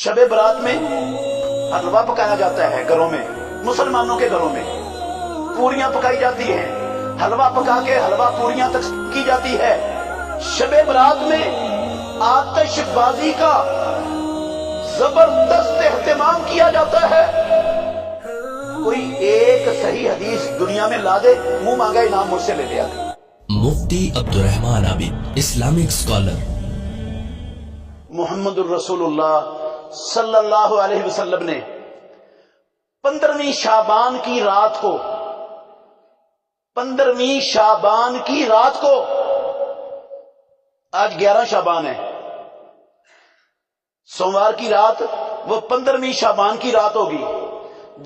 शब बरात में हलवा पकाया जाता है घरों में, मुसलमानों के घरों में पूरियां पकाई जाती हैं, हलवा पका के हलवा पूरियां तक की जाती है। शब बरात में आतिशबाजी का जबरदस्त एहतमाम किया जाता है। कोई एक सही हदीस दुनिया में ला दे, मुंह मांगा इनाम मुझसे ले लिया। मुफ्ती अब्दुर्रहमान आबिद, इस्लामिक स्कॉलर। मुहम्मदुर रसूलुल्लाह सल्लल्लाहु अलैहि वसल्लम ने 15वीं शाबान की रात को 15वीं शाबान की रात को, आज 11 शाबान है, सोमवार की रात वो 15वीं शाबान की रात होगी,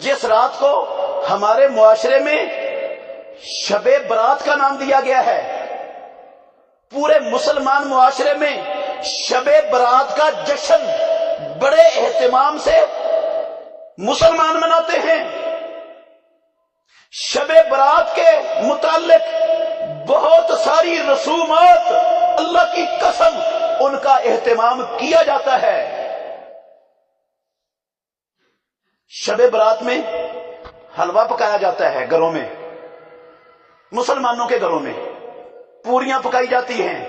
जिस रात को हमारे मुआशरे में शबे बरात का नाम दिया गया है। पूरे मुसलमान मुआशरे में शबे बरात का जश्न बड़े एहतमाम से मुसलमान मनाते हैं। शबे बरात के मुताल्लिक बहुत सारी रसूमात, अल्लाह की कसम, उनका एहतमाम किया जाता है। शबे बरात में हलवा पकाया जाता है घरों में, मुसलमानों के घरों में पूरियां पकाई जाती हैं,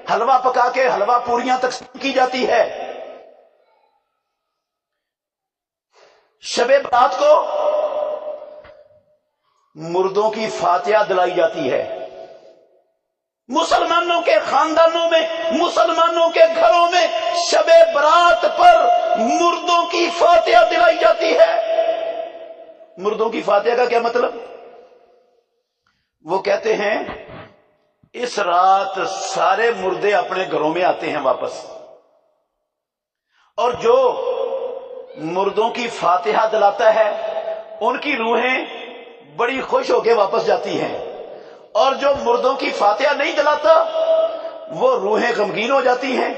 हलवा पका के हलवा पूरियां तक की जाती है। शबे बरात को मुर्दों की फातिहा दिलाई जाती है। मुसलमानों के खानदानों में, मुसलमानों के घरों में शबे बरात पर मुर्दों की फातिहा दिलाई जाती है। मुर्दों की फातिहा का क्या मतलब? वो कहते हैं इस रात सारे मुर्दे अपने घरों में आते हैं वापस, और जो मुर्दों की फातिहा दिलाता है उनकी रूहें बड़ी खुश होकर वापस जाती हैं, और जो मुर्दों की फातिहा नहीं दिलाता वो रूहें गमगीन हो जाती हैं,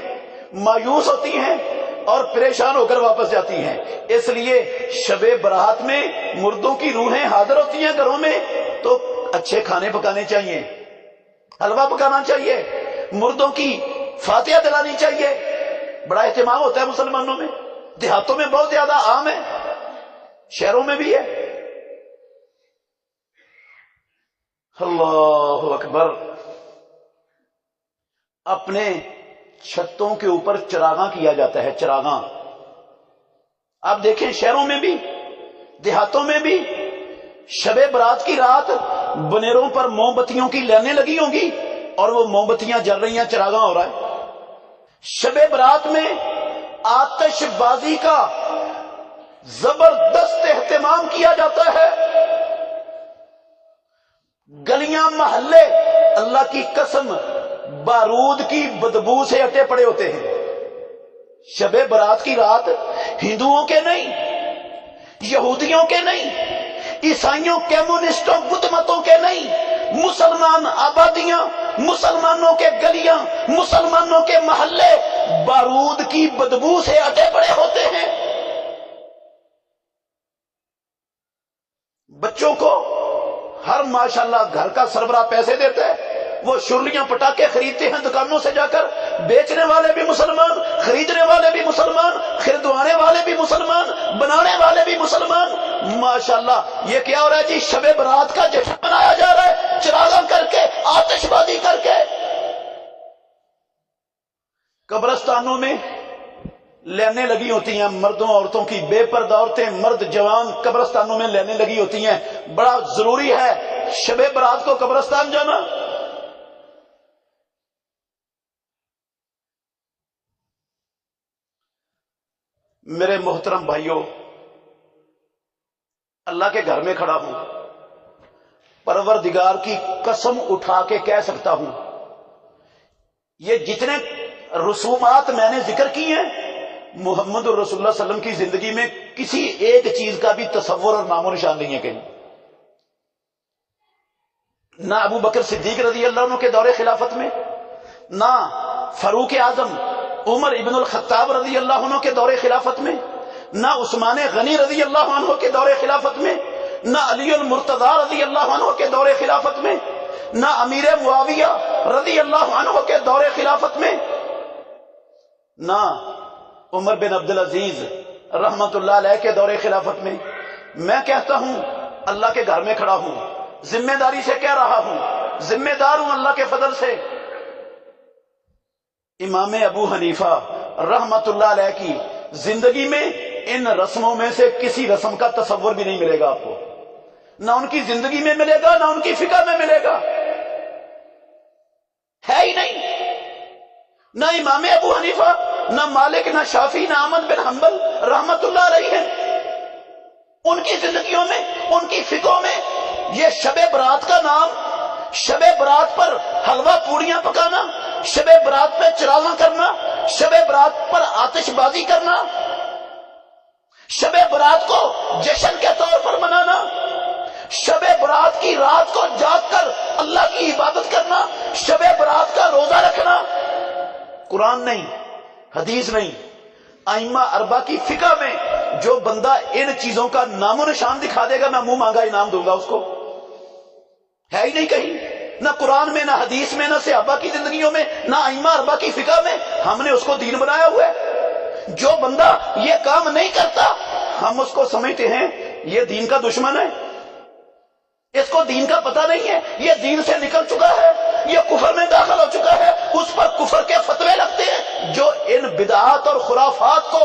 मायूस होती हैं और परेशान होकर वापस जाती हैं। इसलिए शबे बरात में मुर्दों की रूहें हाजिर होती हैं घरों में, तो अच्छे खाने पकाने चाहिए, हलवा पकाना चाहिए, मुर्दों की फातिहा दिलानी चाहिए। बड़ा एहतमाम होता है मुसलमानों में। देहातों में बहुत ज्यादा आम है, शहरों में भी है। अल्लाहु अकबर। अपने छतों के ऊपर चरागा किया जाता है, चरागा। आप देखें शहरों में भी देहातों में भी शबे बरात की रात बनेरों पर मोमबत्तियों की लाइनें लगी होंगी और वो मोमबत्तियां जल रही हैं, चरागा हो रहा है। शबे बरात में आतिशबाजी का जबरदस्त एहतमाम किया जाता है। गलियां महल्ले, अल्लाह की कसम, बारूद की बदबू से अटे पड़े होते हैं। शबे बरात की रात हिंदुओं के नहीं, यहूदियों के नहीं, ईसाइयों, कम्युनिस्टों, बुद्ध मतों के नहीं, मुसलमान आबादियां, मुसलमानों के गलियां, मुसलमानों के महल्ले बारूद की बदबू से अटे पड़े होते हैं। बच्चों को हर माशाल्लाह घर का सरबराह पैसे देता है, वो शुरलियां पटाखे खरीदते हैं दुकानों से जाकर। बेचने वाले भी मुसलमान, खरीदने वाले भी मुसलमान, खरीदवाने वाले भी मुसलमान, बनाने वाले भी मुसलमान। माशाल्लाह ये क्या हो रहा है जी? शबे बरात का जश्न मनाया जा रहा है, चिरागा करके, आतिशबाजी करके। कब्रिस्तानों में लाइनें लगी होती हैं मर्दों औरतों की, बेपर्दा औरतें, मर्द, जवान, कब्रिस्तानों में लाइनें लगी होती हैं। बड़ा जरूरी है शबे बरात को कब्रिस्तान जाना। मेरे मोहतरम भाइयों, अल्लाह के घर में खड़ा हूं, परवरदिगार की कसम उठा के कह सकता हूं, ये जितने रसूमात मैंने जिक्र की हैं, मुहम्मद रसूलुल्लाह सल्लल्लाहु अलैहि वसल्लम की जिंदगी में किसी एक चीज का भी तसव्वुर और नामो निशान नहीं है कहीं। ना अबू बकर सिद्दीक रजी अल्लाह अन्हु के दौरे खिलाफत में, ना फारूक आजम उमर इब्नुल खत्ताब रजी अल्लाह अन्हु के दौरे खिलाफत में, ना उस्मान गनी रजी अल्लाह अन्हु के दौरे खिलाफत में, ना अली अल मुर्तजा रजी अल्लाह अन्हु के दौरे खिलाफत में, ना अमीर मुआविया रजी अल्लाह अन्हु के दौरे खिलाफत में, ना उमर बिन अब्दुल अजीज رحمت اللہ علیہ کے دور خلافت میں، میں کہتا ہوں اللہ کے گھر میں کھڑا ہوں، ذمہ داری سے کہہ رہا ہوں، ذمہ دار ہوں اللہ کے فضل سے، امام ابو حنیفہ رحمت اللہ علیہ کی زندگی میں ان رسموں میں سے کسی رسم کا تصور بھی نہیں ملے گا آپ کو، نہ ان کی زندگی میں ملے گا، نہ ان کی فقہ میں ملے گا، ہے ہی نہیں۔ نہ امام ابو حنیفہ، نہ مالک، نہ شافعی، نہ احمد بن حنبل رحمت اللہ علیہ ہیں، ان کی زندگیوں میں، ان کی فقہوں میں یہ شب برات کا نام، شب برات پر حلوہ پوڑیاں پکانا، شب برات پہ چراغاں کرنا، شب برات پر آتش بازی کرنا، شب برات کو جشن کے طور پر منانا، شب برات کی رات کو جاگ کر اللہ کی عبادت کرنا، شب برات کا روزہ رکھنا، قرآن نہیں، حدیث نہیں، ائمہ اربعہ کی فقہ میں جو بندہ ان چیزوں کا نام و نشان دکھا دے گا میں منہ مانگا انعام دوں گا اس کو، ہے ہی نہیں کہیں، نہ قرآن میں، نہ حدیث میں، نہ صحابہ کی زندگیوں میں، نہ ائمہ اربعہ کی فقہ میں۔ ہم نے اس کو دین بنایا ہوا ہے، جو بندہ یہ کام نہیں کرتا ہم اس کو سمجھتے ہیں یہ دین کا دشمن ہے، اس کو دین کا پتہ نہیں ہے، یہ دین سے نکل چکا ہے، یہ کفر میں داخل ہو چکا ہے، اس پر کفر کے فتوے لگتے ہیں۔ جو ان بدعات اور خرافات کو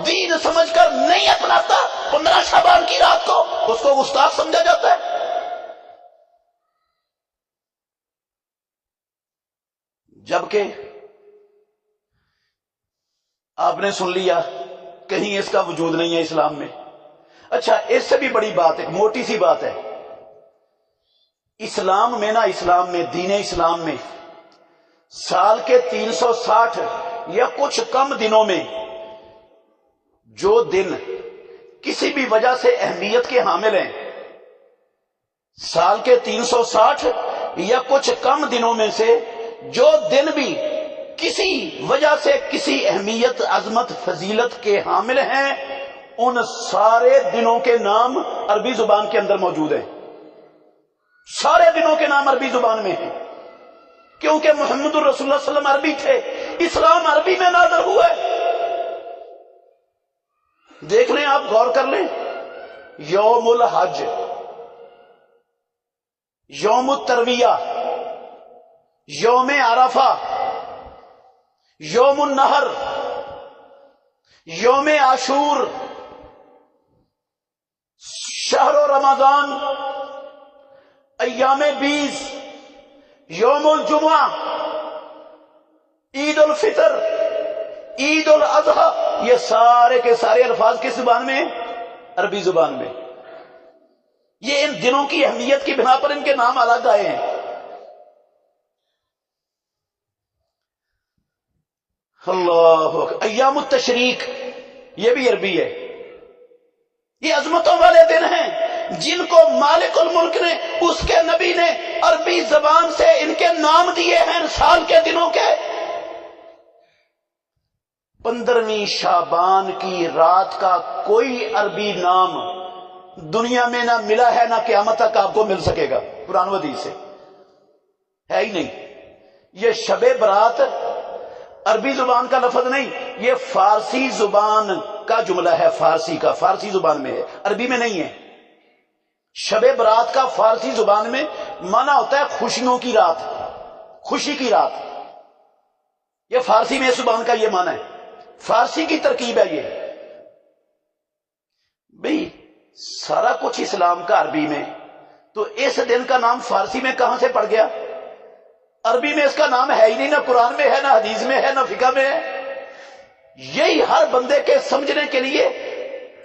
دین سمجھ کر نہیں اپناتا 15 شعبان کی رات کو اس کو گستاخ سمجھا جاتا ہے۔ جبکہ آپ نے سن لیا کہیں اس کا وجود نہیں ہے اسلام میں۔ اچھا، اس سے بھی بڑی بات، ایک موٹی سی بات ہے، اسلام میں، اسلام میں، دین اسلام میں سال کے 360 یا کچھ کم دنوں میں جو دن کسی بھی وجہ سے اہمیت کے حامل ہیں، سال کے 360 یا کچھ کم دنوں میں سے جو دن بھی کسی وجہ سے کسی اہمیت، عظمت، فضیلت کے حامل ہیں، ان سارے دنوں کے نام عربی زبان کے اندر موجود ہیں، سارے دنوں کے نام عربی زبان میں ہیں، کیونکہ محمد الرسول اللہ صلی اللہ علیہ وسلم عربی تھے، اسلام عربی میں نازل ہوا ہے۔ دیکھ لیں، آپ غور کر لیں، یوم الحج، یوم الترویہ، یوم عرفہ، یوم النحر، یوم عاشور، شہر رمضان، ایام 20، یوم الجمعہ، عید الفطر، عید الاضحیٰ، یہ سارے کے سارے الفاظ کس زبان میں ہیں؟ عربی زبان میں۔ یہ ان دنوں کی اہمیت کی بنا پر ان کے نام الگ آئے ہیں۔ اللہ اکبر، ایام التشریق، یہ بھی عربی ہے۔ یہ عظمتوں والے دن ہیں جن کو مالک الملک نے، اس کے نبی نے عربی زبان سے ان کے نام دیے ہیں سال کے دنوں کے۔ 15ویں شعبان کی رات کا کوئی عربی نام دنیا میں نہ ملا ہے، نہ قیامت تک آپ کو مل سکے گا، قرآن و حدیث سے ہے ہی نہیں۔ یہ شب برات عربی زبان کا لفظ نہیں، یہ فارسی زبان کا جملہ ہے، فارسی کا، فارسی زبان میں ہے، عربی میں نہیں ہے۔ شب برات کا فارسی زبان میں معنی ہوتا ہے خوشیوں کی رات، خوشی کی رات، یہ فارسی میں اس زبان کا یہ معنی ہے، فارسی کی ترکیب ہے۔ یہ بھئی سارا کچھ اسلام کا عربی میں، تو اس دن کا نام فارسی میں کہاں سے پڑ گیا؟ عربی میں اس کا نام ہے ہی نہیں، نہ قرآن میں ہے، نہ حدیث میں ہے، نہ فقہ میں ہے۔ یہی ہر بندے کے سمجھنے کے لیے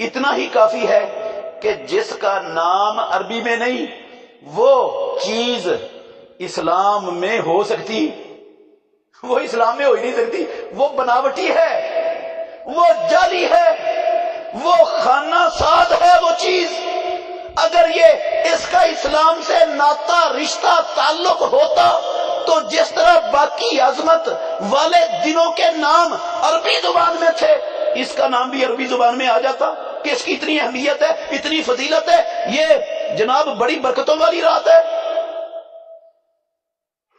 اتنا ہی کافی ہے کہ جس کا نام عربی میں نہیں، وہ چیز اسلام میں ہو سکتی، وہ اسلام میں ہو ہی نہیں سکتی، وہ بناوٹی ہے، وہ جعلی ہے، وہ خانہ ساز ہے وہ چیز۔ اگر یہ اس کا اسلام سے ناتا، رشتہ، تعلق ہوتا تو جس طرح باقی عظمت والے دنوں کے نام عربی زبان میں تھے، اس کا نام بھی عربی زبان میں آ جاتا کہ اس کی اتنی اہمیت ہے، اتنی فضیلت ہے، یہ جناب بڑی برکتوں والی رات ہے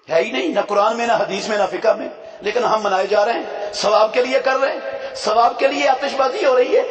ہی نہیں، نہ قرآن میں، نہ حدیث میں، نہ فقہ میں۔ لیکن ہم منائے جا رہے ہیں، ثواب کے لیے کر رہے ہیں، ثواب کے لیے آتش بازی ہو رہی ہے،